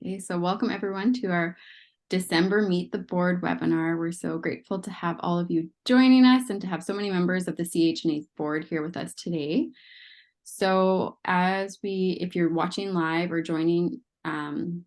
Okay, so welcome everyone to our December Meet the Board webinar. We're so grateful to have all of you joining us and to have so many members of the CHNA Board here with us today. So if you're watching live or joining, and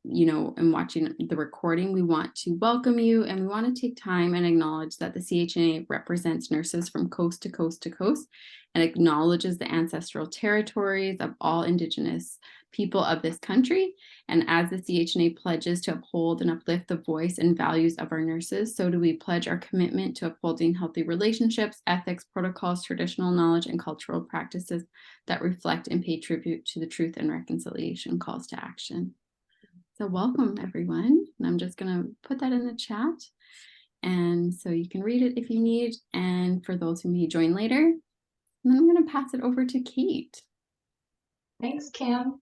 watching the recording, we want to welcome you, and we want to take time and acknowledge that the CHNA represents nurses from coast to coast to coast and acknowledges the ancestral territories of all Indigenous people of this country. And as the CHNA pledges to uphold and uplift the voice and values of our nurses, so do we pledge our commitment to upholding healthy relationships, ethics, protocols, traditional knowledge, and cultural practices that reflect and pay tribute to the truth and reconciliation calls to action. So welcome everyone, and I'm just going to put that in the chat, and so you can read it if you need, and for those who may join later. And then I'm going to pass it over to Kate. Thanks, Kim.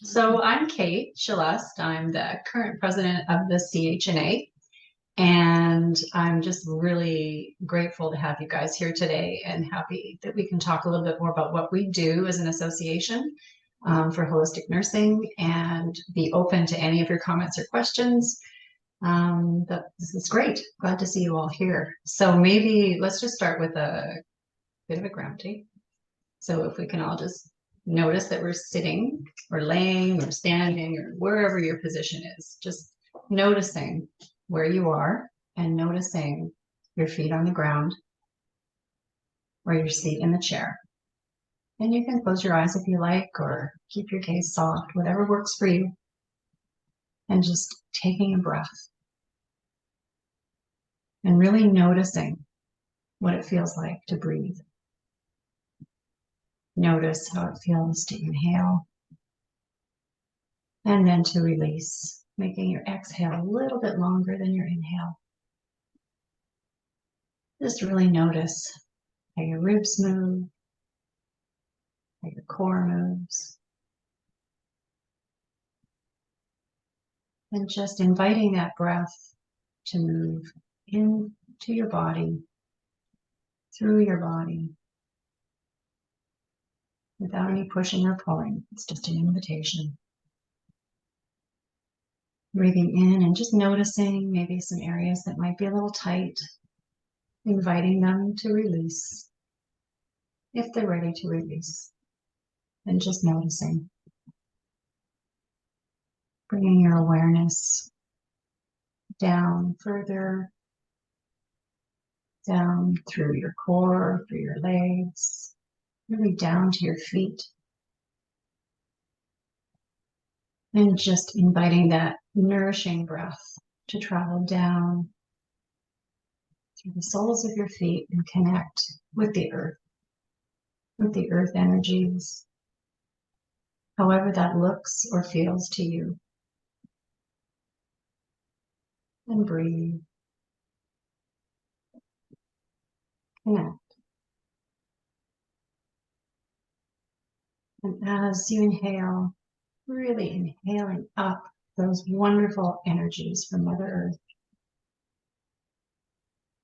So I'm Kate Shalust. I'm the current president of the CHNA, and I'm just really grateful to have you guys here today and happy that we can talk a little bit more about what we do as an association for holistic nursing and be open to any of your comments or questions. This is great. Glad to see you all here. So maybe let's just start with a bit of a ground tape. So if we can all just notice that we're sitting or laying or standing or wherever your position is, just noticing where you are and noticing your feet on the ground or your seat in the chair. And you can close your eyes if you like, or keep your gaze soft, whatever works for you. And just taking a breath and really noticing what it feels like to breathe. Notice how it feels to inhale and then to release, making your exhale a little bit longer than your inhale. Just really notice how your ribs move, how your core moves. And just inviting that breath to move into your body, through your body, without any pushing or pulling. It's just an invitation. Breathing in and just noticing maybe some areas that might be a little tight, inviting them to release if they're ready to release, and just noticing. Bringing your awareness down further, down through your core, through your legs, really down to your feet. And just inviting that nourishing breath to travel down through the soles of your feet and connect with the earth energies, however that looks or feels to you. And breathe. Connect. And as you inhale, really inhaling up those wonderful energies from Mother Earth.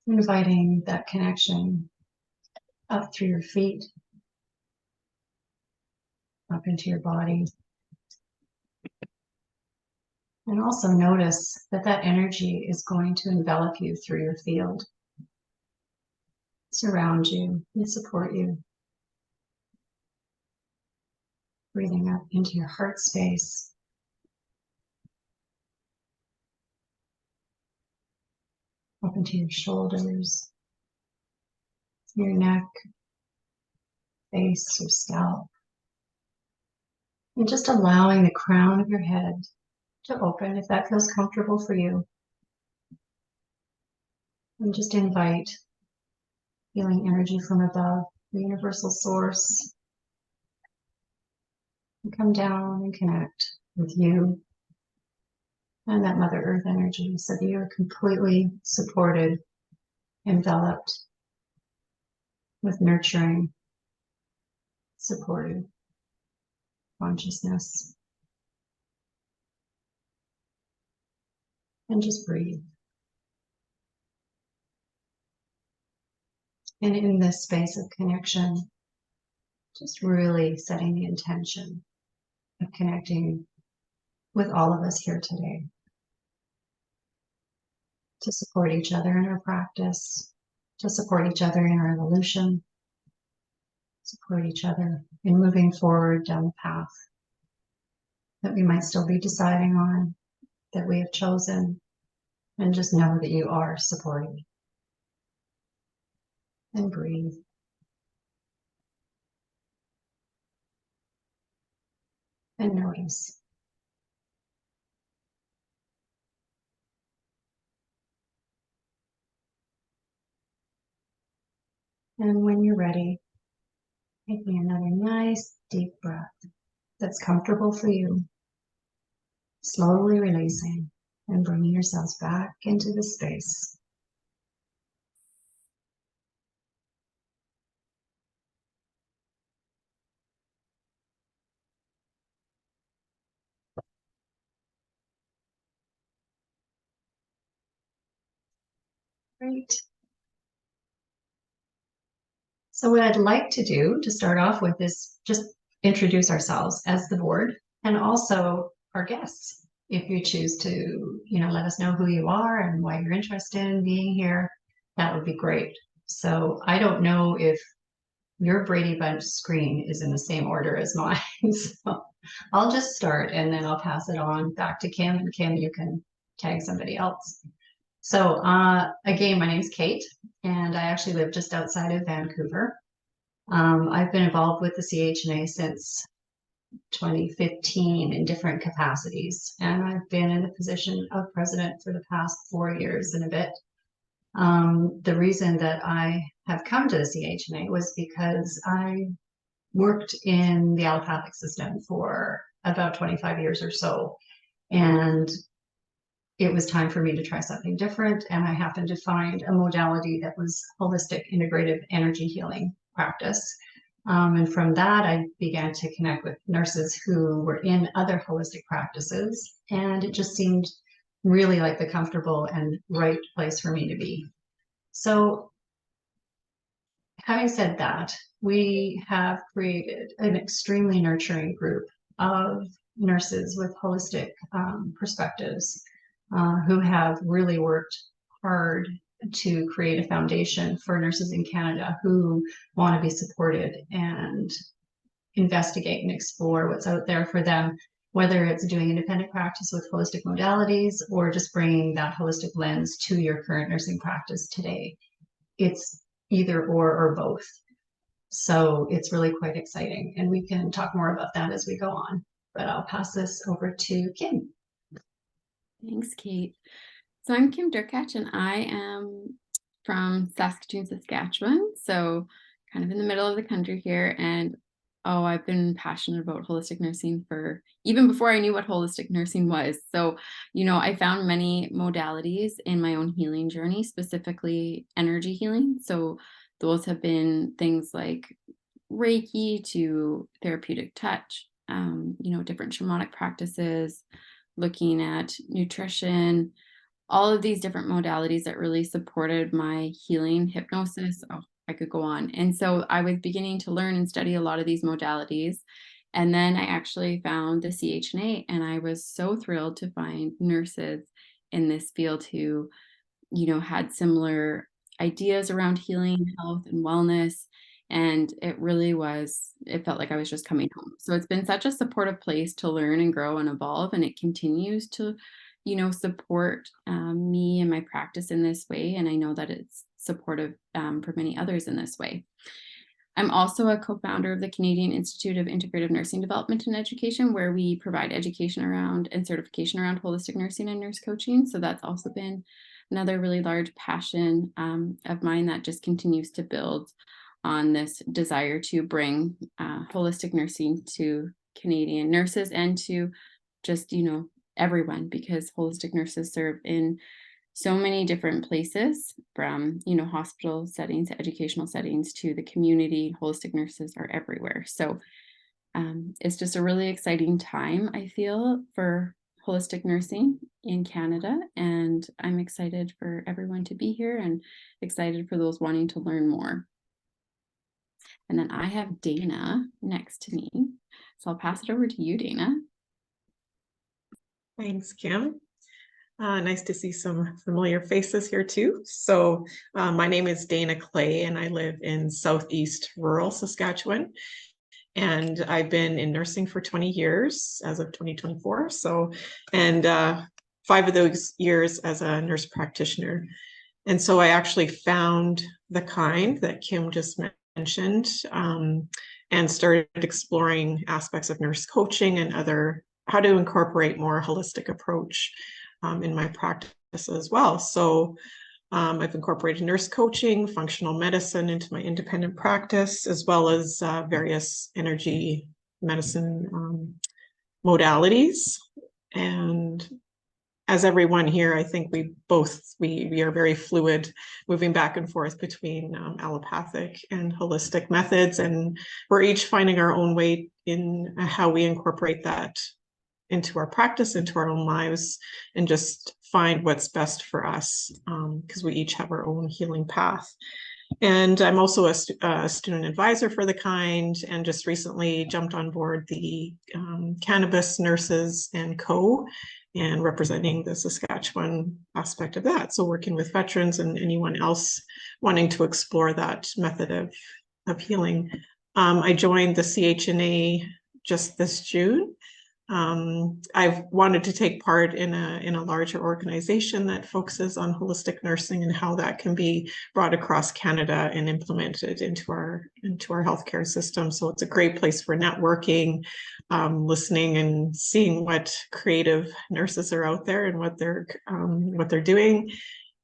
Inviting that connection up through your feet, up into your body. And also notice that that energy is going to envelop you through your field, surround you, and support you. Breathing up into your heart space. Up into your shoulders, your neck, face, or scalp. And just allowing the crown of your head to open if that feels comfortable for you. And just invite feeling energy from above, the universal source, and come down and connect with you and that Mother Earth energy so that you're completely supported, enveloped with nurturing, supported consciousness. And just breathe. And in this space of connection, just really setting the intention of connecting with all of us here today to support each other in our practice, to support each other in our evolution, support each other in moving forward down the path that we might still be deciding on, that we have chosen, and just know that you are supported. And breathe. And notice. And when you're ready, take me another nice deep breath that's comfortable for you. Slowly releasing and bringing yourselves back into the space. Great. So what I'd like to do to start off with is just introduce ourselves as the board and also our guests. If you choose to, let us know who you are and why you're interested in being here, that would be great. So I don't know if your Brady Bunch screen is in the same order as mine. So I'll just start and then I'll pass it on back to Kim, and Kim, you can tag somebody else. So again, my name's Kate, and I actually live just outside of Vancouver. I've been involved with the CHNA since 2015 in different capacities, and I've been in the position of president for the past 4 years and a bit. The reason that I have come to the CHNA was because I worked in the allopathic system for about 25 years or so, and it was time for me to try something different, and I happened to find a modality that was holistic integrative energy healing practice. And from that, I began to connect with nurses who were in other holistic practices, and it just seemed really like the comfortable and right place for me to be. So having said that, we have created an extremely nurturing group of nurses with holistic perspectives who have really worked hard to create a foundation for nurses in Canada who want to be supported and investigate and explore what's out there for them, whether it's doing independent practice with holistic modalities or just bringing that holistic lens to your current nursing practice today. It's either or both. So it's really quite exciting. And we can talk more about that as we go on. But I'll pass this over to Kim. Thanks, Kate. So I'm Kim Durkach, and I am from Saskatoon, Saskatchewan. So kind of in the middle of the country here. And I've been passionate about holistic nursing for even before I knew what holistic nursing was. So, I found many modalities in my own healing journey, specifically energy healing. So those have been things like Reiki to therapeutic touch, different shamanic practices, looking at nutrition, all of these different modalities that really supported my healing, hypnosis. I could go on. And so I was beginning to learn and study a lot of these modalities. And then I actually found the CHNA, and I was so thrilled to find nurses in this field who, had similar ideas around healing, health, and wellness. And it felt like I was just coming home. So it's been such a supportive place to learn and grow and evolve. And it continues to, support me and my practice in this way. And I know that it's supportive for many others in this way. I'm also a co-founder of the Canadian Institute of Integrative Nursing Development and Education, where we provide education around and certification around holistic nursing and nurse coaching. So that's also been another really large passion of mine that just continues to build on this desire to bring holistic nursing to Canadian nurses and to just, everyone, because holistic nurses serve in so many different places, from, hospital settings to educational settings to the community. Holistic nurses are everywhere. So it's just a really exciting time, I feel, for holistic nursing in Canada. And I'm excited for everyone to be here and excited for those wanting to learn more. And then I have Dana next to me. So I'll pass it over to you, Dana. Thanks, Kim. Nice to see some familiar faces here too. So my name is Dana Clay and I live in Southeast rural Saskatchewan. And I've been in nursing for 20 years as of 2024. And 5 of those years as a nurse practitioner. And so I actually found the kind that Kim just mentioned and started exploring aspects of nurse coaching and how to incorporate more holistic approach in my practice as well. So I've incorporated nurse coaching, functional medicine into my independent practice, as well as various energy medicine modalities. And as everyone here, I think we are very fluid, moving back and forth between allopathic and holistic methods. And we're each finding our own way in how we incorporate that into our practice, into our own lives, and just find what's best for us, because we each have our own healing path. And I'm also a student advisor for the kind, and just recently jumped on board the Cannabis Nurses and Co. and representing the Saskatchewan aspect of that. So working with veterans and anyone else wanting to explore that method of healing. I joined the CHNA just this June. I've wanted to take part in a larger organization that focuses on holistic nursing and how that can be brought across Canada and implemented into our healthcare system. So it's a great place for networking, listening and seeing what creative nurses are out there and what they're doing.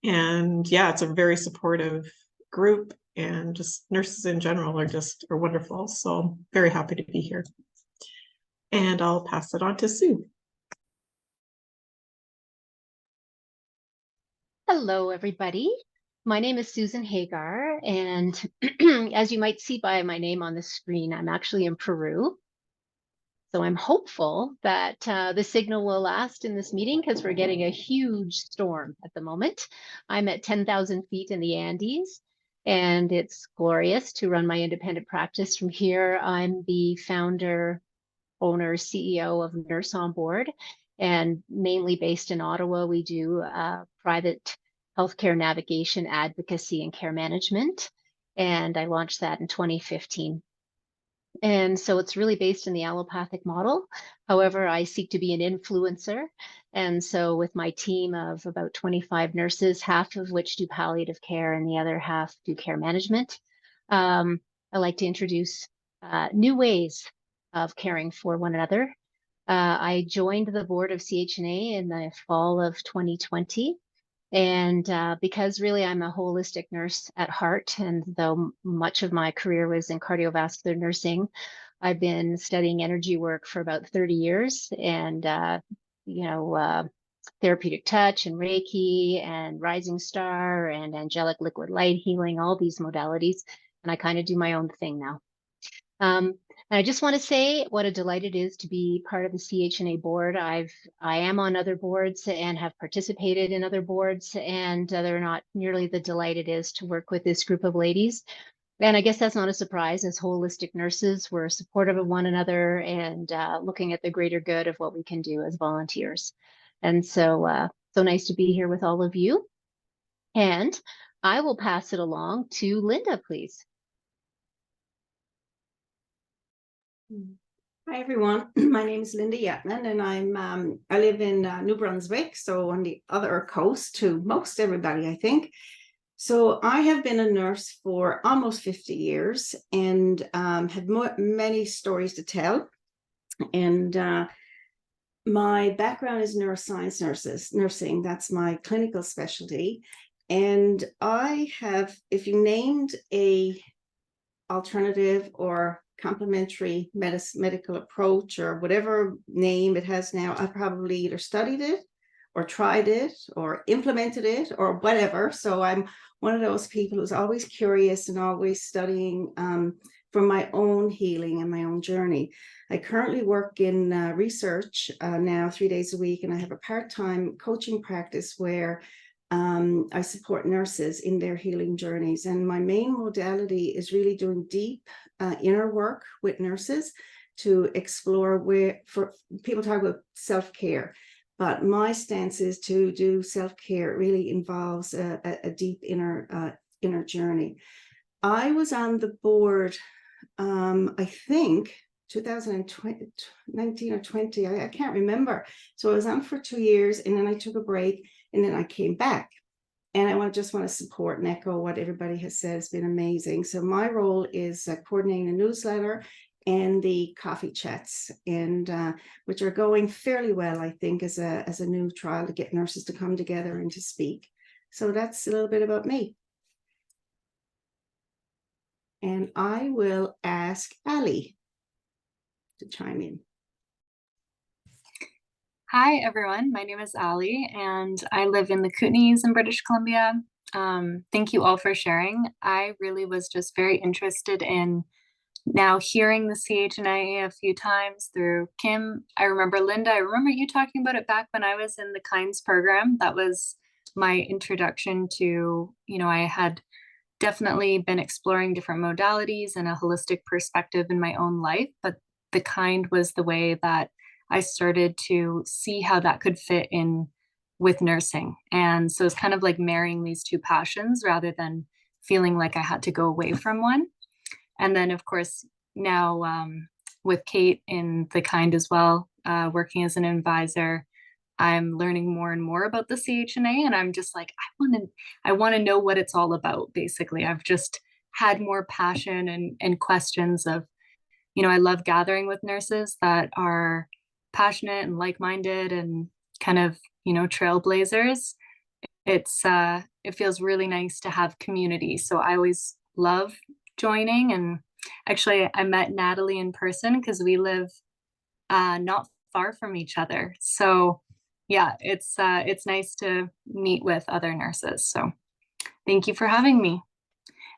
And yeah, it's a very supportive group, and just nurses in general are wonderful. So very happy to be here. And I'll pass it on to Sue. Hello, everybody. My name is Susan Hagar, and as you might see by my name on the screen, I'm actually in Peru. So I'm hopeful that the signal will last in this meeting because we're getting a huge storm at the moment. I'm at 10,000 feet in the Andes, and it's glorious to run my independent practice from here. I'm the founder, owner, CEO of Nurse on Board, and mainly based in Ottawa. We do private healthcare navigation, advocacy, and care management. And I launched that in 2015. And so it's really based in the allopathic model. However, I seek to be an influencer. And so with my team of about 25 nurses, half of which do palliative care and the other half do care management, I like to introduce new ways of caring for one another. I joined the board of CHNA in the fall of 2020. And because really I'm a holistic nurse at heart, and though much of my career was in cardiovascular nursing, I've been studying energy work for about 30 years and, therapeutic touch and Reiki and rising star and angelic liquid light healing, all these modalities. And I kind of do my own thing now. And I just want to say what a delight it is to be part of the CHNA board. I am on other boards and have participated in other boards, and they're not nearly the delight it is to work with this group of ladies. And I guess that's not a surprise. As holistic nurses, we're supportive of one another and looking at the greater good of what we can do as volunteers. And so nice to be here with all of you. And I will pass it along to Linda, please. Hi everyone, my name is Linda Yetman and I live in New Brunswick, so on the other coast to most everybody, I think. So I have been a nurse for almost 50 years and had many stories to tell. And my background is neuroscience nursing. That's my clinical specialty. And I have, if you named a alternative or complementary medical approach or whatever name it has now, I probably either studied it or tried it or implemented it or whatever. So I'm one of those people who's always curious and always studying for my own healing and my own journey. I currently work in research now 3 days a week, and I have a part-time coaching practice where I support nurses in their healing journeys. And my main modality is really doing deep inner work with nurses to explore for people talk about self-care, But my stance is to do self-care. It really involves a deep inner journey. I was on the board, I think 2020, 19 or 20, I can't remember. So I was on for 2 years, and then I took a break, and then I came back. And I just want to support and echo what everybody has said. It's been amazing. So my role is coordinating the newsletter and the coffee chats, and which are going fairly well, I think, as a new trial to get nurses to come together and to speak. So that's a little bit about me. And I will ask Ali to chime in. Hi, everyone. My name is Ali, and I live in the Kootenays in British Columbia. Thank you all for sharing. I really was just very interested in now hearing the CHNA a few times through Kim. I remember Linda, I remember you talking about it back when I was in the KINDS program. That was my introduction to, I had definitely been exploring different modalities and a holistic perspective in my own life, but the KIND was the way that I started to see how that could fit in with nursing. And so it's kind of like marrying these two passions rather than feeling like I had to go away from one. And then, of course, now with Kate in the KIND as well, working as an advisor, I'm learning more and more about the CHNA, and I'm just like, I want to know what it's all about. Basically, I've just had more passion and questions of, I love gathering with nurses that are passionate and like-minded and kind of, trailblazers. It feels really nice to have community. So I always love joining. And actually, I met Natalie in person because we live not far from each other. So yeah, it's nice to meet with other nurses. So thank you for having me.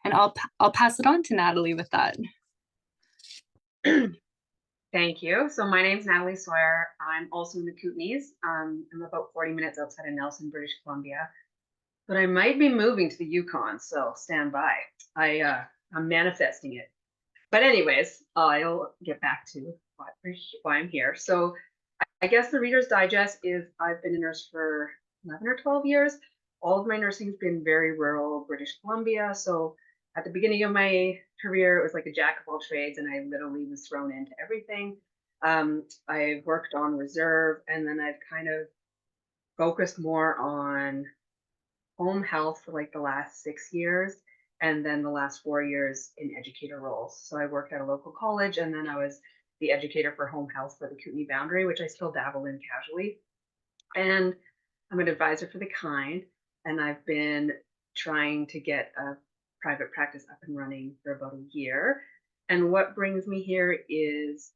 And I'll pass it on to Natalie with that. Thank you. So my name's Natalie Sawyer. I'm also in the Kootenays. I'm about 40 minutes outside of Nelson, British Columbia. But I might be moving to the Yukon, so stand by. I'm manifesting it. But anyways, I'll get back to why I'm here. So I guess the Reader's Digest is I've been a nurse for 11 or 12 years. All of my nursing has been very rural British Columbia. So at the beginning of my career, it was like a jack of all trades, and I literally was thrown into everything. I've worked on reserve, and then I've kind of focused more on home health for like the last 6 years, and then the last 4 years in educator roles. So I worked at a local college, and then I was the educator for home health for the Kootenay boundary, which I still dabble in casually. And I'm an advisor for the KIND, and I've been trying to get a private practice up and running for about a year. And what brings me here is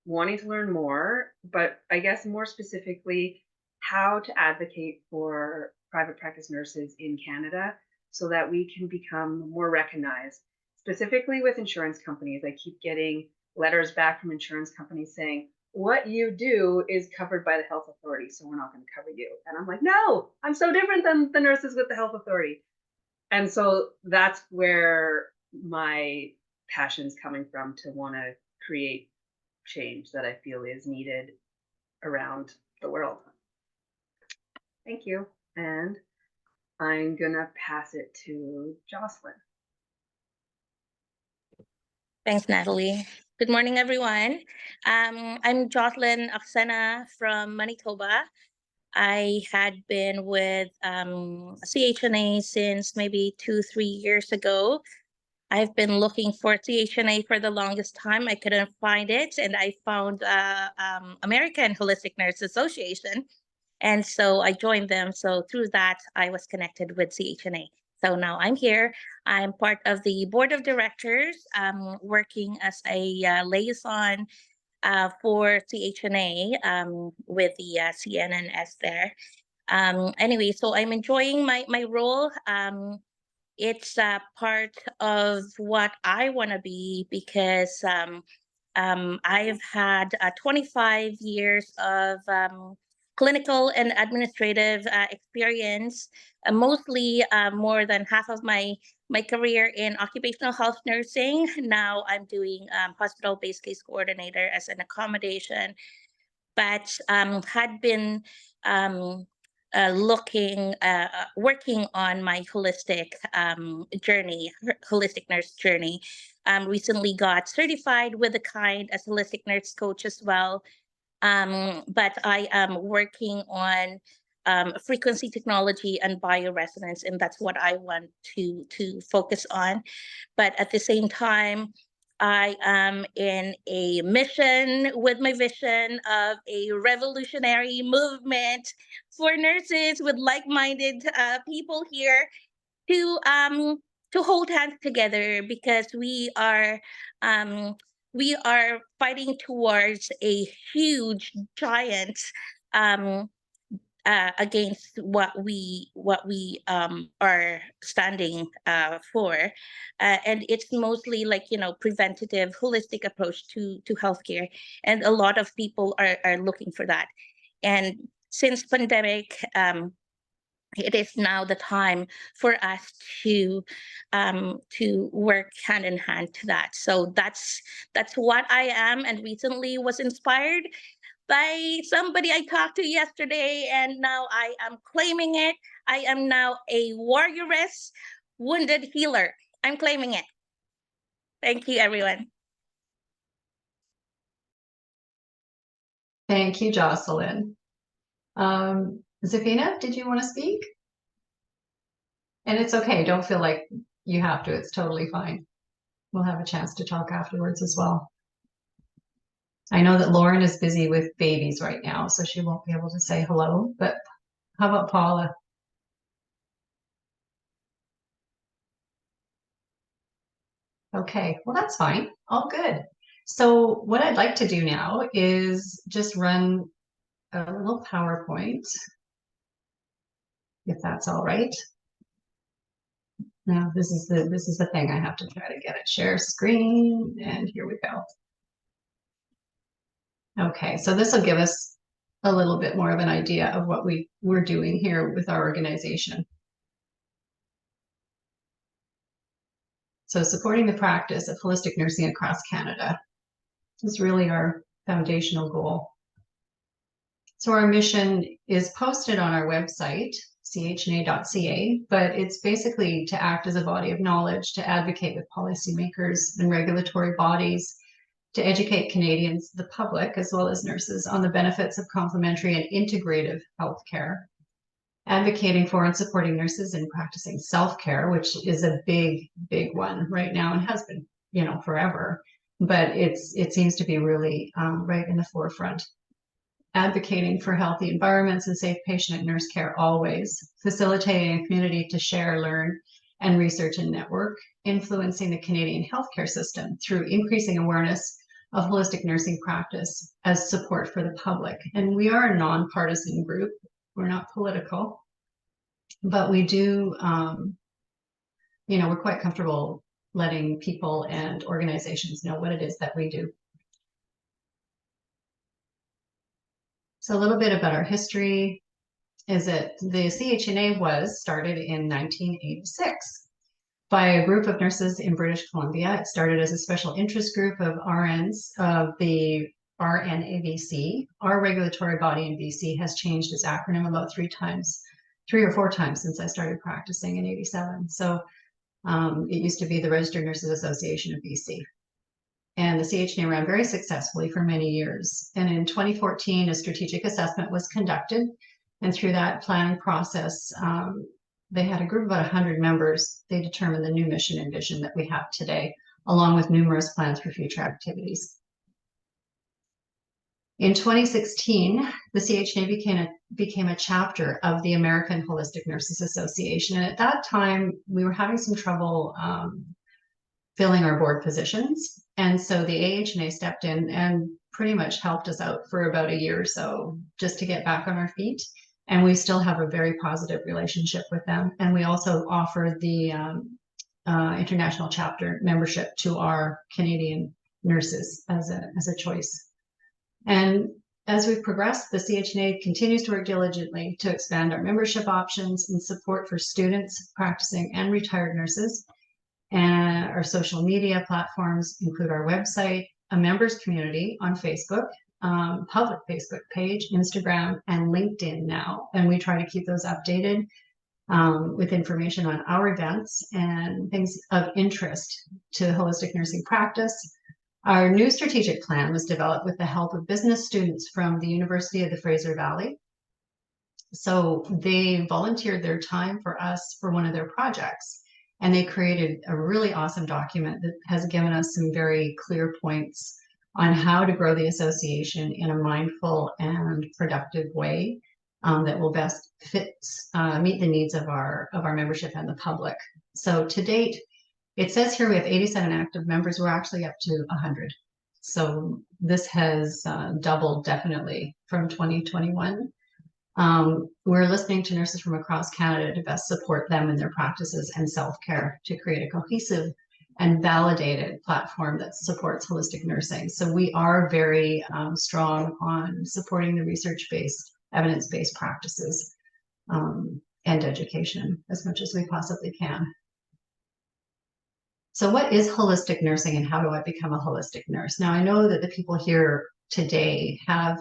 wanting to learn more, but I guess more specifically, how to advocate for private practice nurses in Canada so that we can become more recognized, specifically with insurance companies. I keep getting letters back from insurance companies saying, what you do is covered by the health authority, so we're not going to cover you. And I'm like, no, I'm so different than the nurses with the health authority. And so that's where my passion's coming from, to want to create change that I feel is needed around the world. Thank you. And I'm going to pass it to Jocelyn. Thanks, Natalie. Good morning, everyone. I'm Jocelyn Oksena from Manitoba. I had been with CHNA since maybe 2-3 years ago. I've been looking for CHNA for the longest time. I couldn't find it, and I found American Holistic Nurse Association, and so I joined them. So through that, I was connected with CHNA. So now I'm here. I'm part of the board of directors, working as a liaison for CHNA with the CNNS there. Anyway, so I'm enjoying my role. It's part of what I want to be, because I've had 25 years of clinical and administrative experience, mostly more than half of my career in occupational health nursing. Now I'm doing hospital-based case coordinator as an accommodation, but had been working on my holistic journey, holistic nurse journey. Recently got certified with a kind as holistic nurse coach as well. But I am working on frequency technology and bioresonance, and that's what I want to focus on. But at the same time, I am in a mission with my vision of a revolutionary movement for nurses with like-minded people here to hold hands together, because we are fighting towards a huge giant against what we are standing for, and it's mostly like, you know, preventative, holistic approach to healthcare, and a lot of people are looking for that. And since pandemic, it is now the time for us to work hand in hand to that. So that's what I am, and recently was inspired by somebody I talked to yesterday, and now I am claiming it. I am now a warrioress, wounded healer. I'm claiming it. Thank you, everyone. Thank you, Jocelyn. Zafina, did you want to speak? And it's okay, don't feel like you have to, it's totally fine. We'll have a chance to talk afterwards as well. I know that Lauren is busy with babies right now, so she won't be able to say hello, but how about Paula? Okay, well, that's fine, all good. So what I'd like to do now is just run a little PowerPoint, if that's all right. Now, this is the thing, I have to try to get it. Share screen, and here we go. Okay, so this will give us a little bit more of an idea of what we're doing here with our organization. So supporting the practice of holistic nursing across Canada is really our foundational goal. So our mission is posted on our website, chna.ca, but it's basically to act as a body of knowledge, to advocate with policymakers and regulatory bodies, to educate Canadians, the public, as well as nurses, on the benefits of complementary and integrative healthcare, advocating for and supporting nurses in practicing self-care, which is a big one right now and has been, you know, forever, but it seems to be really right in the forefront. Advocating for healthy environments and safe patient and nurse care always, facilitating a community to share, learn, and research and network, influencing the Canadian healthcare system through increasing awareness of holistic nursing practice as support for the public. And we are a nonpartisan group. We're not political, but we do, you know, we're quite comfortable letting people and organizations know what it is that we do. So a little bit about our history is that the CHNA was started in 1986 by a group of nurses in British Columbia. It started as a special interest group of RNs of the RNABC. Our regulatory body in BC has changed its acronym about 3 or 4 times since I started practicing in 87. So it used to be the Registered Nurses Association of BC. And the CHNA ran very successfully for many years. And in 2014, a strategic assessment was conducted. And through that planning process, they had a group of about 100 members. They determined the new mission and vision that we have today, along with numerous plans for future activities. In 2016, the CHNA became a chapter of the American Holistic Nurses Association. And at that time, we were having some trouble filling our board positions. And so the AHNA stepped in and pretty much helped us out for about a year or so just to get back on our feet. And we still have a very positive relationship with them. And we also offer the international chapter membership to our Canadian nurses as a choice. And as we've progressed, the CHNA continues to work diligently to expand our membership options and support for students, practicing and retired nurses. And our social media platforms include our website, a members community on Facebook, public Facebook page, Instagram, and LinkedIn now. And we try to keep those updated with information on our events and things of interest to holistic nursing practice. Our new strategic plan was developed with the help of business students from the University of the Fraser Valley. So they volunteered their time for us for one of their projects, and they created a really awesome document that has given us some very clear points on how to grow the association in a mindful and productive way that will best meet the needs of our membership and the public. So to date, it says here we have 87 active members. We're actually up to 100. So this has doubled definitely from 2021. We're listening to nurses from across Canada to best support them in their practices and self-care to create a cohesive and validated platform that supports holistic nursing. So we are very strong on supporting the research-based, evidence-based practices and education as much as we possibly can. So what is holistic nursing and how do I become a holistic nurse? Now, I know that the people here today have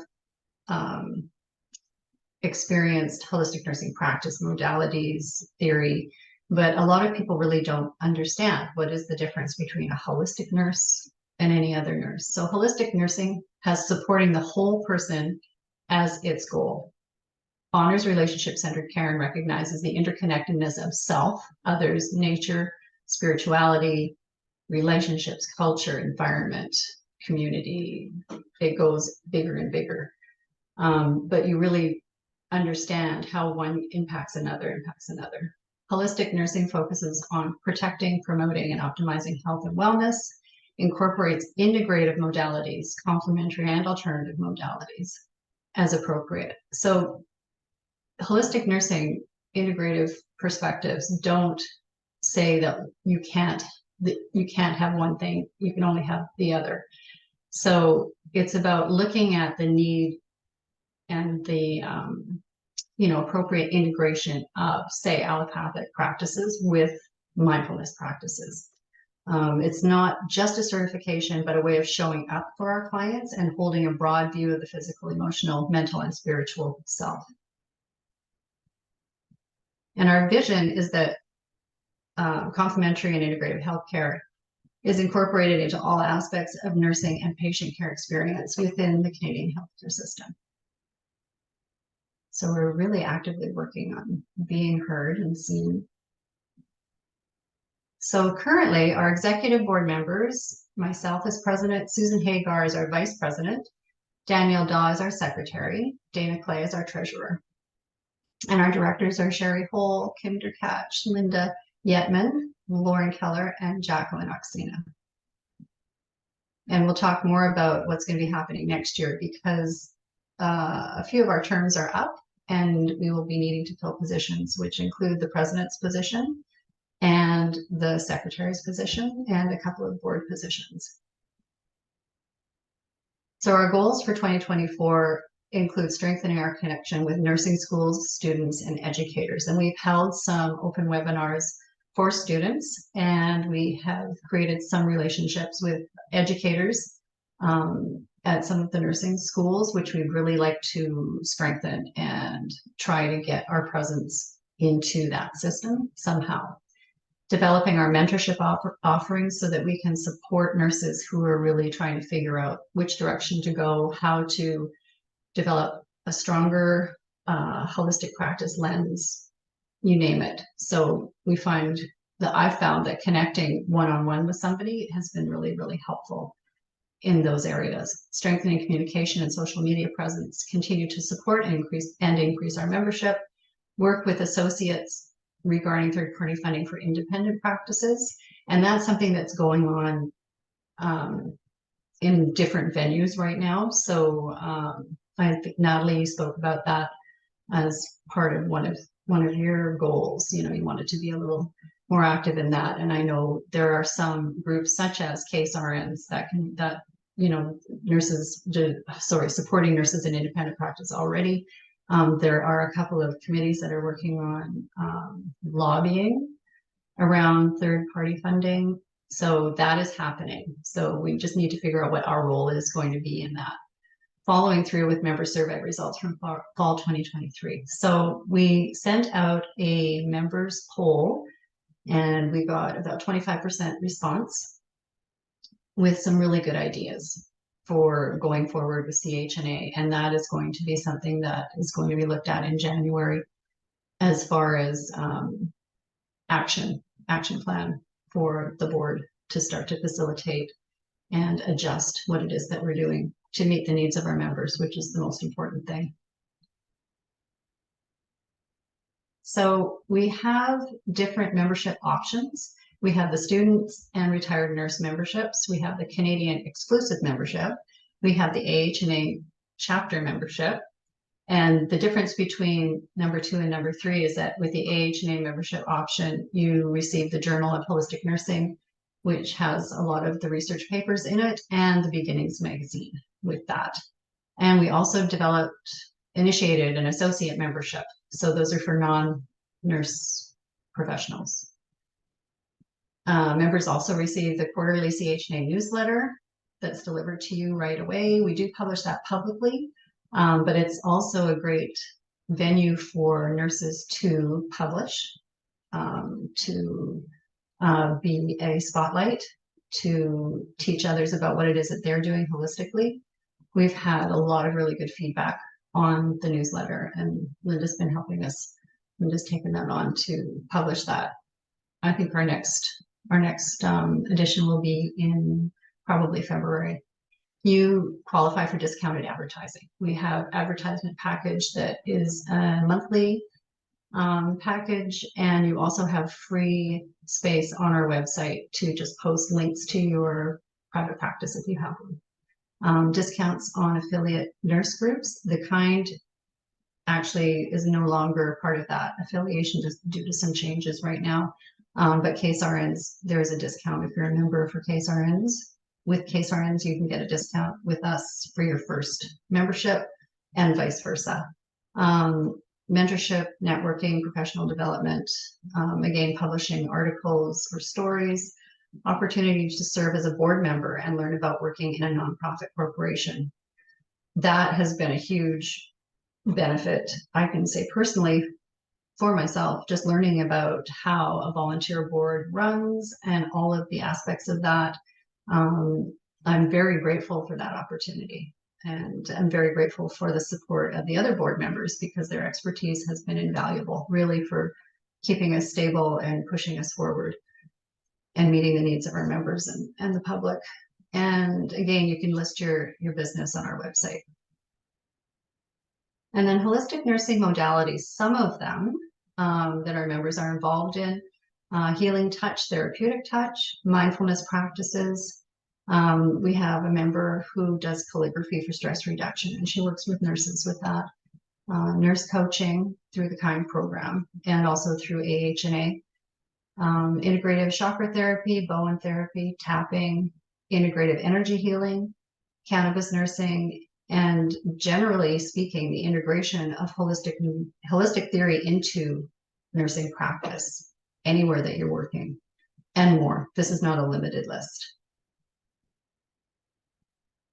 experienced holistic nursing practice, modalities, theory, but a lot of people really don't understand what is the difference between a holistic nurse and any other nurse. So holistic nursing has supporting the whole person as its goal. Honors relationship-centered care and recognizes the interconnectedness of self, others, nature, spirituality, relationships, culture, environment, community. It goes bigger and bigger. But you really understand how one impacts another. Holistic nursing focuses on protecting, promoting, and optimizing health and wellness, incorporates integrative modalities, complementary and alternative modalities as appropriate. So holistic nursing, integrative perspectives don't say that you can't have one thing, you can only have the other. So it's about looking at the need and the appropriate integration of, say, allopathic practices with mindfulness practices. It's not just a certification, but a way of showing up for our clients and holding a broad view of the physical, emotional, mental, and spiritual self. And our vision is that complementary and integrative healthcare is incorporated into all aspects of nursing and patient care experience within the Canadian healthcare system. So we're really actively working on being heard and seen. So currently our executive board members, myself as president, Susan Hagar is our vice president, Danielle Daw is our secretary, Dana Clay is our treasurer. And our directors are Sherry Hole, Kim Derkach, Linda Yetman, Lauren Keller, and Jacqueline Oxina. And we'll talk more about what's going to be happening next year because a few of our terms are up and we will be needing to fill positions, which include the president's position and the secretary's position and a couple of board positions. So our goals for 2024 include strengthening our connection with nursing schools, students, and educators. And we've held some open webinars for students, and we have created some relationships with educators at some of the nursing schools, which we'd really like to strengthen and try to get our presence into that system somehow. Developing our mentorship offerings so that we can support nurses who are really trying to figure out which direction to go, how to develop a stronger holistic practice lens, you name it. So I've found that connecting one-on-one with somebody has been really, really helpful in those areas. Strengthening communication and social media presence, continue to support and increase our membership, work with associates regarding third-party funding for independent practices. And that's something that's going on in different venues right now. So I think Natalie spoke about that as part of one of your goals. You wanted to be a little more active in that. And I know there are some groups such as CaseRNs supporting nurses in independent practice already. There are a couple of committees that are working on lobbying around third-party funding. So that is happening. So we just need to figure out what our role is going to be in that. following through with member survey results from fall 2023. So we sent out a members poll and we got about 25% response with some really good ideas for going forward with CHNA. And that is going to be something that is going to be looked at in January as far as action plan for the board to start to facilitate and adjust what it is that we're doing to meet the needs of our members, which is the most important thing. So we have different membership options. We have the students and retired nurse memberships. We have the Canadian exclusive membership. We have the AHNA chapter membership. And the difference between number 2 and number 3 is that with the AHNA membership option, you receive the Journal of Holistic Nursing, which has a lot of the research papers in it, and the Beginnings magazine with that. And we also initiated an associate membership. So those are for non-nurse professionals. Members also receive the quarterly CHNA newsletter that's delivered to you right away. We do publish that publicly, but it's also a great venue for nurses to publish, to be a spotlight, to teach others about what it is that they're doing holistically. We've had a lot of really good feedback on the newsletter, and Linda's been helping us. Linda's taken that on to publish that. I think our next edition will be in probably February. You qualify for discounted advertising. We have advertisement package that is a monthly package, and you also have free space on our website to just post links to your private practice if you have one. Discounts on affiliate nurse groups. The Kind actually is no longer part of that affiliation just due to some changes right now. But Case RNs, there is a discount if you're a member for Case RNs. With Case RNs, you can get a discount with us for your first membership and vice versa. Mentorship, networking, professional development, again, publishing articles or stories, opportunities to serve as a board member and learn about working in a nonprofit corporation. That has been a huge benefit, I can say personally, for myself, just learning about how a volunteer board runs and all of the aspects of that. I'm very grateful for that opportunity. And I'm very grateful for the support of the other board members because their expertise has been invaluable, really, for keeping us stable and pushing us forward and meeting the needs of our members and the public. And again, you can list your business on our website. And then holistic nursing modalities, some of them that our members are involved in, healing touch, therapeutic touch, mindfulness practices. We have a member who does calligraphy for stress reduction, and she works with nurses with that. Nurse coaching through the Kind program and also through AHNA. Integrative chakra therapy, Bowen therapy, tapping, integrative energy healing, cannabis nursing, and generally speaking, the integration of holistic theory into nursing practice anywhere that you're working and more. This is not a limited list.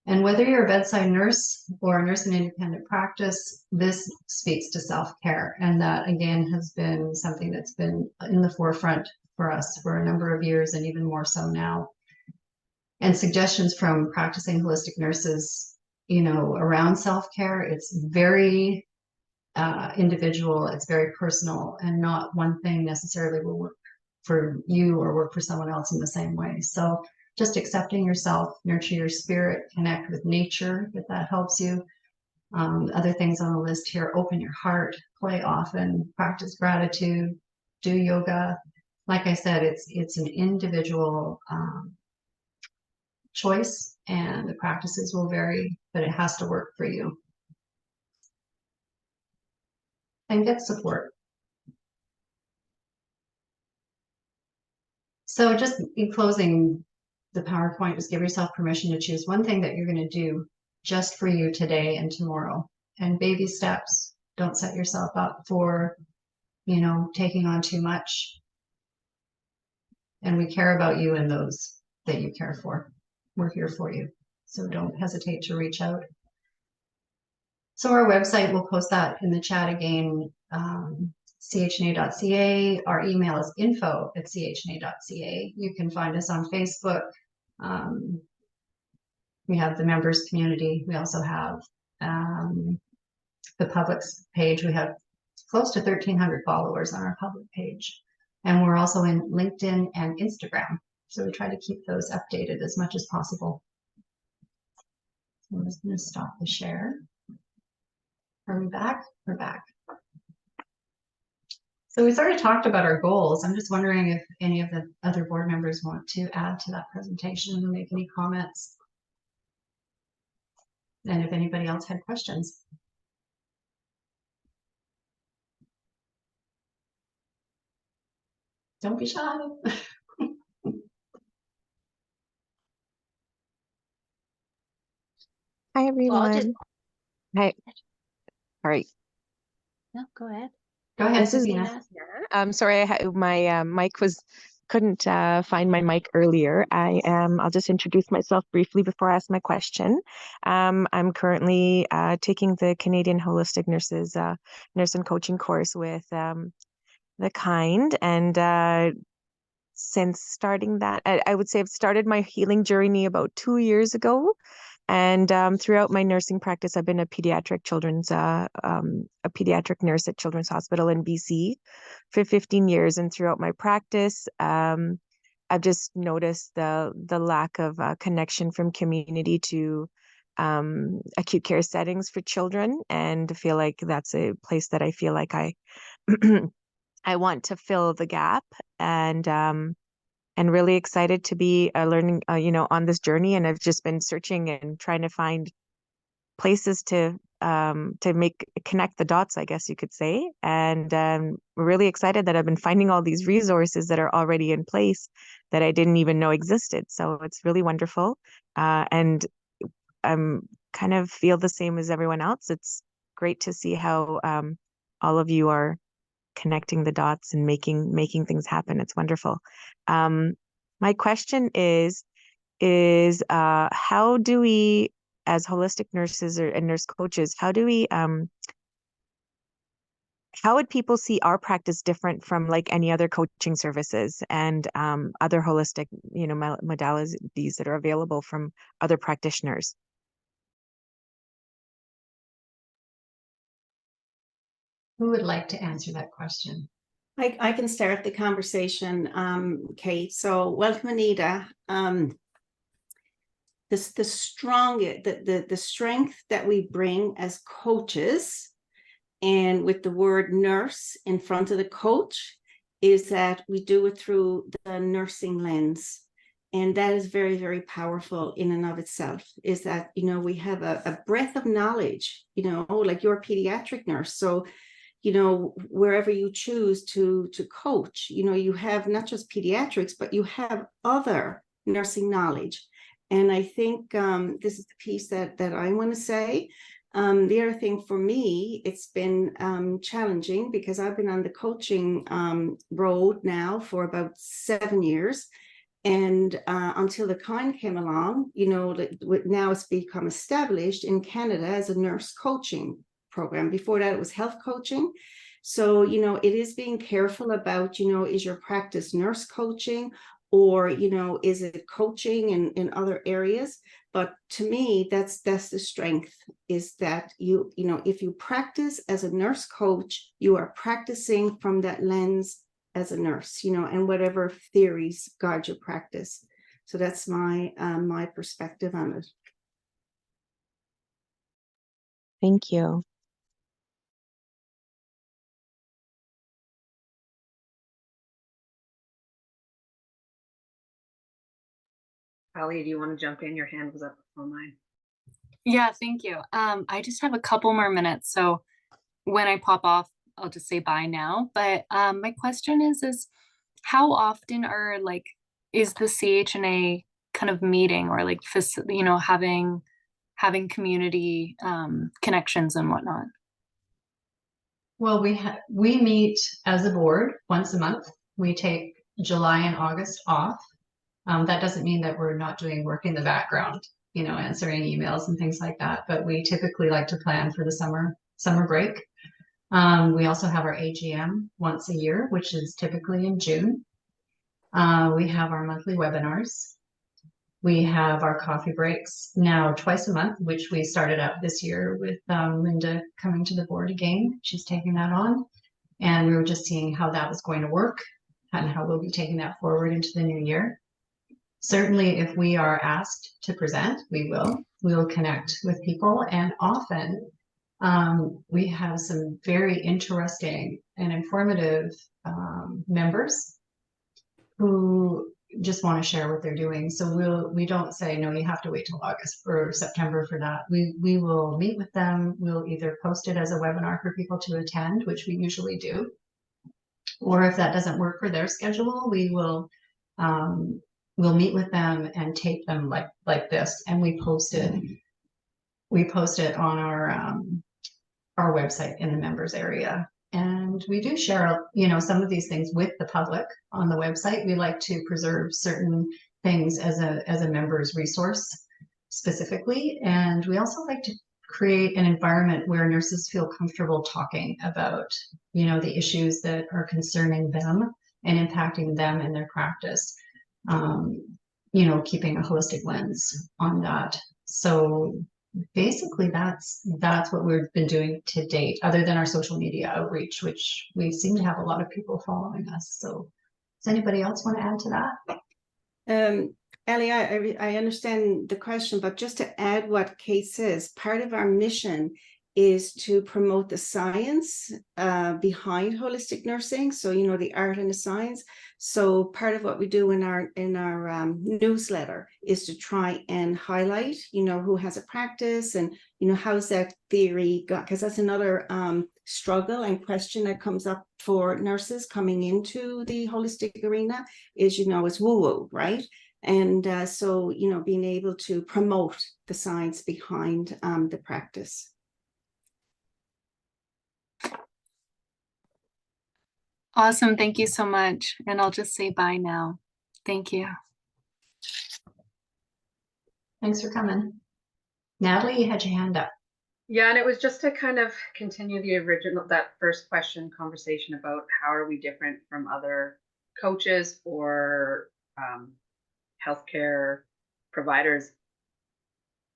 And whether you're a bedside nurse or a nurse in independent practice, this speaks to self-care. And that, again, has been something that's been in the forefront for us for a number of years and even more so now. And suggestions from practicing holistic nurses, you know, around self-care, it's very individual, it's very personal, and not one thing necessarily will work for you or work for someone else in the same way. So just accepting yourself, nurture your spirit, connect with nature, if that helps you. Other things on the list here, open your heart, play often, practice gratitude, do yoga. Like I said, it's an individual choice, and the practices will vary, but it has to work for you. And get support. So just in closing, the PowerPoint, just give yourself permission to choose one thing that you're going to do just for you today and tomorrow. And baby steps. Don't set yourself up for, you know, taking on too much. And we care about you and those that you care for. We're here for you. So don't hesitate to reach out. So our website, we'll post that in the chat again, chna.ca. Our email is info@chna.ca. You can find us on Facebook. We have the members community. We also have the public's page. We have close to 1,300 followers on our public page. And we're also in LinkedIn and Instagram. So we try to keep those updated as much as possible. So I'm just going to stop the share. Are we back? We're back. So we sort of talked about our goals. I'm just wondering if any of the other board members want to add to that presentation and make any comments. And if anybody else had questions. Don't be shy. Hi, Well, everyone. I'll just, Hi. All right. no, go ahead. Go ahead, This is Sabina. I'm sorry, my mic couldn't find my mic earlier. I'll just introduce myself briefly before I ask my question. I'm currently taking the Canadian Holistic Nurses Nurse and Coaching course with the Kind, and since starting that, I would say I've started my healing journey about 2 years ago. And throughout my nursing practice, I've been a pediatric nurse at Children's Hospital in BC for 15 years. And throughout my practice, I've just noticed the lack of connection from community to acute care settings for children, and feel like that's a place that I feel like I I want to fill the gap. And really excited to be learning, on this journey. And I've just been searching and trying to find places to connect the dots, I guess you could say. And we're really excited that I've been finding all these resources that are already in place that I didn't even know existed. So it's really wonderful. And I'm kind of feel the same as everyone else. It's great to see how all of you are connecting the dots and making things happen. It's wonderful. My question is how do we, as holistic nurses and nurse coaches, how would people see our practice different from like any other coaching services and other holistic, modalities that are available from other practitioners? Who would like to answer that question? I can start the conversation, Kate. So welcome, Anita. The strength that we bring as coaches, and with the word nurse in front of the coach, is that we do it through the nursing lens. And that is very, very powerful in and of itself, is that, we have a breadth of knowledge, like you're a pediatric nurse. So wherever you choose to coach, you have not just pediatrics, but you have other nursing knowledge. And I think this is the piece that I want to say. The other thing for me, it's been challenging because I've been on the coaching road now for about 7 years. And until the Kind came along, now it's become established in Canada as a nurse coaching program. Before that, it was health coaching. So, it is being careful about, is your practice nurse coaching, or, is it coaching in other areas? But to me, that's the strength, is that if you practice as a nurse coach, you are practicing from that lens as a nurse, and whatever theories guide your practice. So that's my my perspective on it. Thank you. Ali, do you want to jump in? Your hand was up on mine. Yeah, thank you. I just have a couple more minutes, so when I pop off, I'll just say bye now. But my question is how often is the CHNA kind of meeting, or like having community connections and whatnot? Well, we meet as a board once a month. We take July and August off. That doesn't mean that we're not doing work in the background. you know, answering emails and things like that. But we typically like to plan for the summer break. We also have our AGM once a year, which is typically in June. We have our monthly webinars. We have our coffee breaks now twice a month, which we started out this year with Linda coming to the board again. She's taking that on. And we were just seeing how that was going to work and how we'll be taking that forward into the new year. Certainly, if we are asked to present, we will. We'll connect with people, and often we have some very interesting and informative members who just want to share what they're doing. So we don't say, no, you have to wait till August or September for that. We will meet with them. We'll either post it as a webinar for people to attend, which we usually do. Or if that doesn't work for their schedule, we will we'll meet with them and tape them like this, and we post it on our website in the members area. And we do share, you know, some of these things with the public on the website. We like to preserve certain things as a members resource specifically. And we also like to create an environment where nurses feel comfortable talking about, you know, the issues that are concerning them and impacting them in their practice. You know, keeping a holistic lens on that. So basically that's what we've been doing to date, other than our social media outreach, which we seem to have a lot of people following us. So does anybody else want to add to that? Ellie, I understand the question, but just to add what Kate says, part of our mission is to promote the science behind holistic nursing. So, you know, the art and the science. So part of what we do in our newsletter is to try and highlight, you know, who has a practice and, you know, how's that theory got, because that's another struggle and question that comes up for nurses coming into the holistic arena is, you know, it's woo-woo, right? And so, you know, being able to promote the science behind the practice. Awesome. Thank you so much. And I'll just say bye now. Thank you. Thanks for coming. Natalie, you had your hand up. Yeah, and it was just to kind of continue that first question conversation about how are we different from other coaches or healthcare providers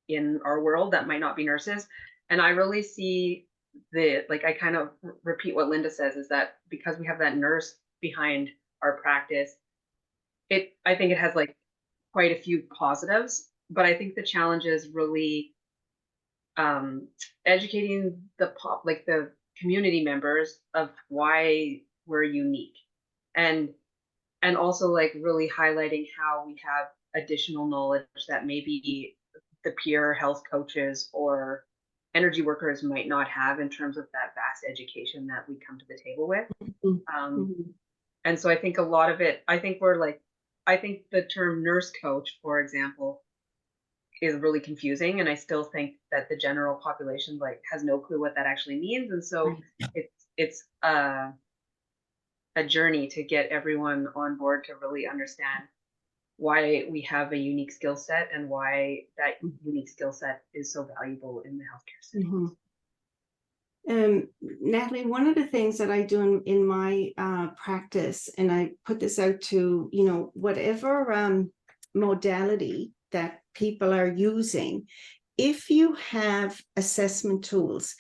in our world that might not be nurses. And I really see I kind of repeat what Linda says, is that because we have that nurse behind our practice, I think it has like quite a few positives, but I think the challenge is really educating the community members of why we're unique, and also like really highlighting how we have additional knowledge that maybe the peer health coaches or energy workers might not have in terms of that vast education that we come to the table with. And so I think a lot of it, I think the term nurse coach, for example, is really confusing. And I still think that the general population has no clue what that actually means. And so it's a journey to get everyone on board to really understand why we have a unique skill set and why that unique skill set is so valuable in the healthcare setting. Natalie, one of the things that I do in my practice, and I put this out to, you know, whatever modality that people are using, if you have assessment tools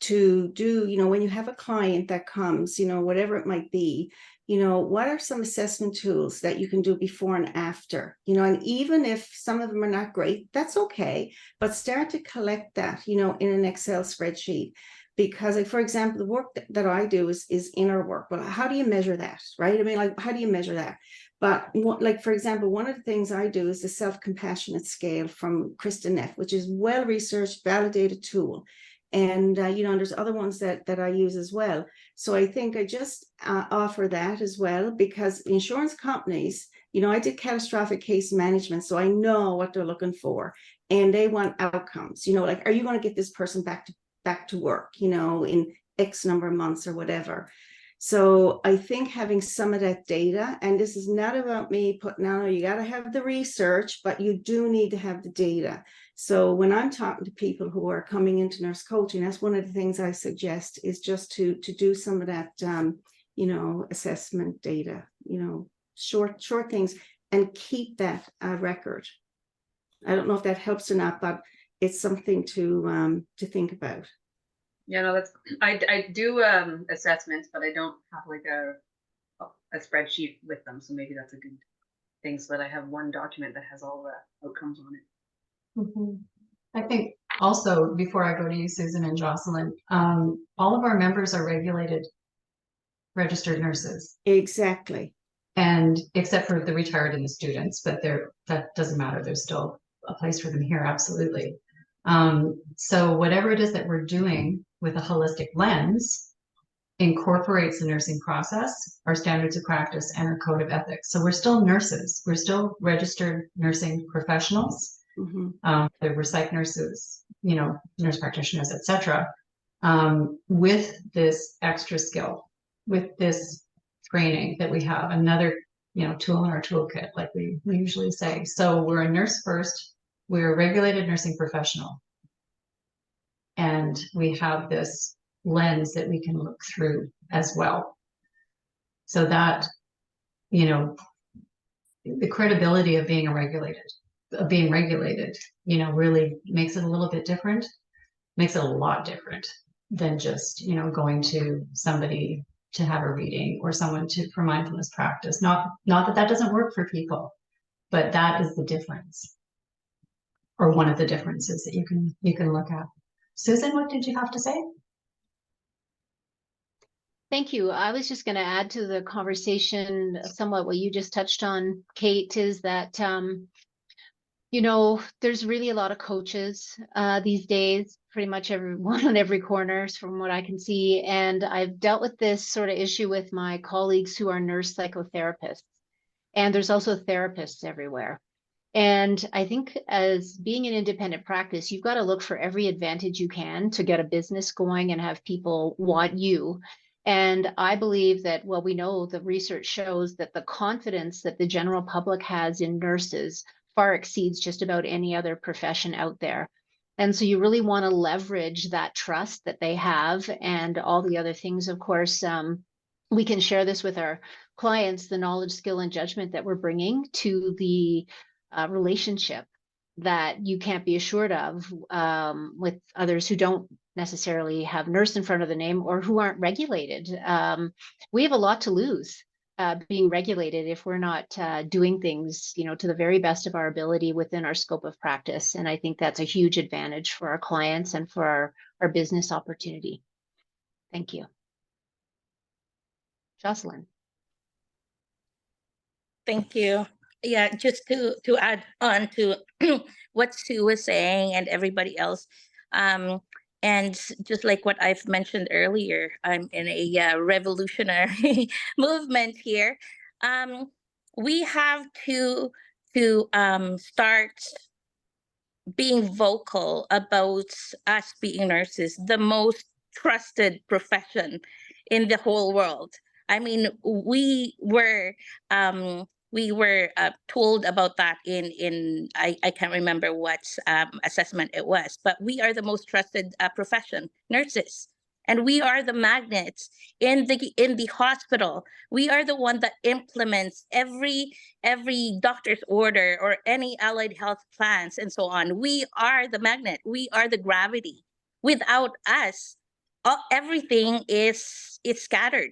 to do, you know, when you have a client that comes, you know, whatever it might be, you know, what are some assessment tools that you can do before and after, you know, and even if some of them are not great, that's okay, but start to collect that, you know, in an Excel spreadsheet. Because like, for example, the work that I do is inner work. Well, how do you measure that, right? I mean, like, how do you measure that? But like, for example, one of the things I do is the self-compassionate scale from Kristen Neff, which is well-researched, validated tool. And, you know, and there's other ones that I use as well. So I think I just offer that as well, because insurance companies, you know, I did catastrophic case management, so I know what they're looking for, and they want outcomes, you know, like, are you going to get this person back to work, you know, in X number of months or whatever. So I think having some of that data, and this is not about me putting out, you got to have the research, but you do need to have the data. So when I'm talking to people who are coming into nurse coaching, that's one of the things I suggest is just to do some of that, you know, assessment data, you know, short things, and keep that record. I don't know if that helps or not, but it's something to think about. Yeah, no, that's I do assessments, but I don't have like a spreadsheet with them. So maybe that's a good thing, so that I have one document that has all the outcomes on it. Mhm. I think also, before I go to you, Susan and Jocelyn, all of our members are regulated registered nurses. Exactly. And except for the retired and the students, but that doesn't matter. There's still a place for them here, absolutely. So whatever it is that we're doing with a holistic lens incorporates the nursing process, our standards of practice, and our code of ethics. So we're still nurses. We're still registered nursing professionals. There were psych nurses, you know, nurse practitioners, etc. With this extra skill, with this training that we have, another, you know, tool in our toolkit, like we usually say. So we're a nurse first, we're a regulated nursing professional, and we have this lens that we can look through as well. So that, you know, the credibility of being regulated, you know, really makes it a little bit different, makes it a lot different than just, you know, going to somebody to have a reading or someone for mindfulness practice. Not that doesn't work for people, but that is the difference, or one of the differences that you can look at. Susan, what did you have to say? Thank you. I was just going to add to the conversation somewhat what you just touched on, Kate, is that, you know, there's really a lot of coaches these days, pretty much everyone on every corner from what I can see. And I've dealt with this sort of issue with my colleagues who are nurse psychotherapists. And there's also therapists everywhere. And I think as being an independent practice, you've got to look for every advantage you can to get a business going and have people want you. And I believe that, well, we know the research shows that the confidence that the general public has in nurses far exceeds just about any other profession out there. And so you really want to leverage that trust that they have and all the other things. Of course, we can share this with our clients, the knowledge, skill, and judgment that we're bringing to the relationship that you can't be assured of with others who don't necessarily have nurse in front of the name or who aren't regulated. We have a lot to lose being regulated if we're not doing things, you know, to the very best of our ability within our scope of practice. And I think that's a huge advantage for our clients and for our business opportunity. Thank you. Jocelyn. Thank you. Yeah, just to add on to what Sue was saying and everybody else, and just like what I've mentioned earlier, I'm in a revolutionary movement here. We have to start being vocal about us being nurses, the most trusted profession in the whole world. I mean, we were told about that in I can't remember what assessment it was, but we are the most trusted profession, nurses. And we are the magnets in the hospital. We are the one that implements every doctor's order or any allied health plans and so on. We are the magnet. We are the gravity. Without us, everything is scattered.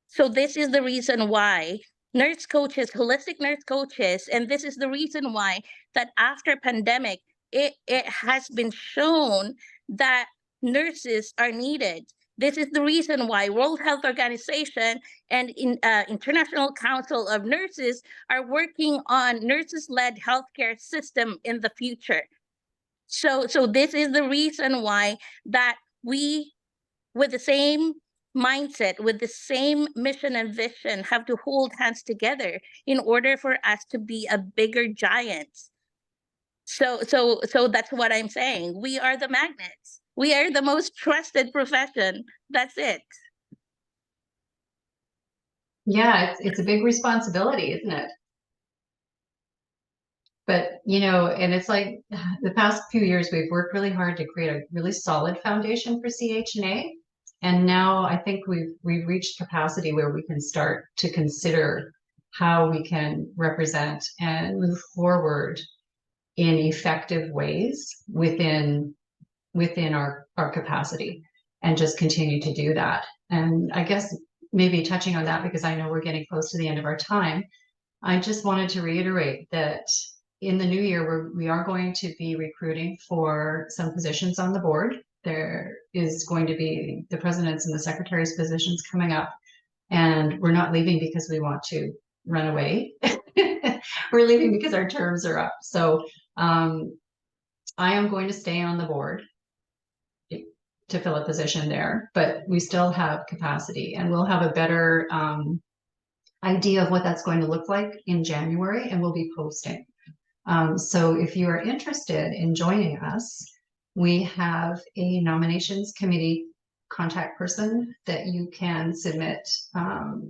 So this is the reason why nurse coaches, holistic nurse coaches, and this is the reason why that after pandemic, it has been shown that nurses are needed. This is the reason why World Health Organization and International Council of Nurses are working on nurses-led healthcare system in the future. So this is the reason why that we, with the same mindset, with the same mission and vision, have to hold hands together in order for us to be a bigger giant. So that's what I'm saying. We are the magnets. We are the most trusted profession. That's it. Yeah, it's a big responsibility, isn't it? But, you know, and it's like the past few years, we've worked really hard to create a really solid foundation for CHNA. And now I think we've reached capacity where we can start to consider how we can represent and move forward in effective ways within our capacity, and just continue to do that. And I guess maybe touching on that, because I know we're getting close to the end of our time, I just wanted to reiterate that in the new year, we are going to be recruiting for some positions on the board. There is going to be the president's and the secretary's positions coming up, and we're not leaving because we want to run away. We're leaving because our terms are up. So I am going to stay on the board to fill a position there, but we still have capacity, and we'll have a better idea of what that's going to look like in January, and we'll be posting. So if you are interested in joining us, we have a nominations committee contact person that you can submit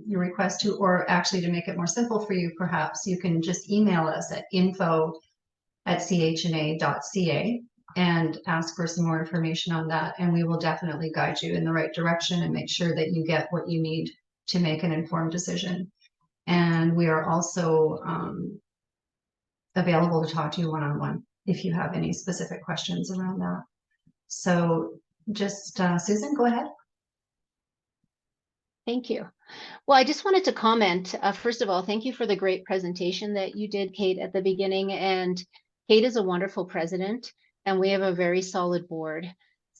your request to, or actually, to make it more simple for you, perhaps you can just email us at info@chna.ca and ask for some more information on that, and we will definitely guide you in the right direction and make sure that you get what you need to make an informed decision. And we are also available to talk to you one-on-one if you have any specific questions around that. So just Susan, go ahead. Thank you. Well, I just wanted to comment, first of all, thank you for the great presentation that you did, Kate, at the beginning. And Kate is a wonderful president, and we have a very solid board.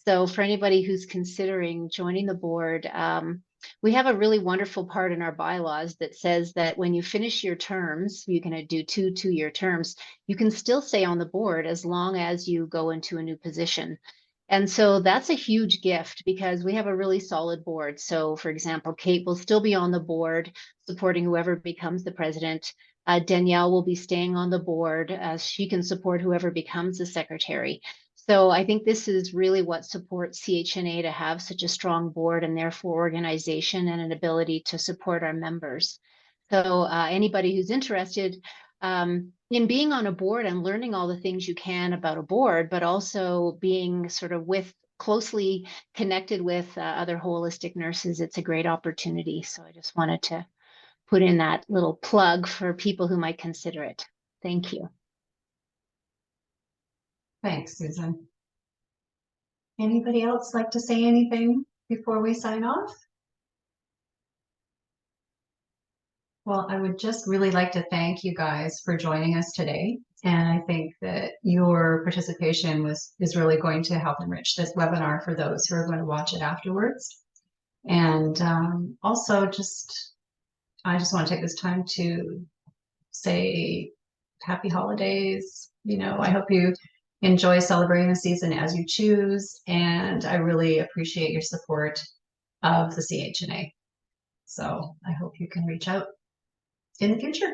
So for anybody who's considering joining the board, we have a really wonderful part in our bylaws that says that when you finish your terms, you can do two-year terms, you can still stay on the board as long as you go into a new position. And so that's a huge gift, because we have a really solid board. So for example, Kate will still be on the board supporting whoever becomes the president. Danielle will be staying on the board as she can support whoever becomes the secretary. So I think this is really what supports CHNA, to have such a strong board, and therefore organization and an ability to support our members. So anybody who's interested in being on a board and learning all the things you can about a board, but also being sort of closely connected with other holistic nurses, it's a great opportunity. So I just wanted to put in that little plug for people who might consider it. Thank you. Thanks, Susan. Anybody else like to say anything before we sign off? Well, I would just really like to thank you guys for joining us today. And I think that your participation is really going to help enrich this webinar for those who are going to watch it afterwards. And also I just want to take this time to say happy holidays. You know, I hope you enjoy celebrating the season as you choose. And I really appreciate your support of the CHNA. So I hope you can reach out in the future.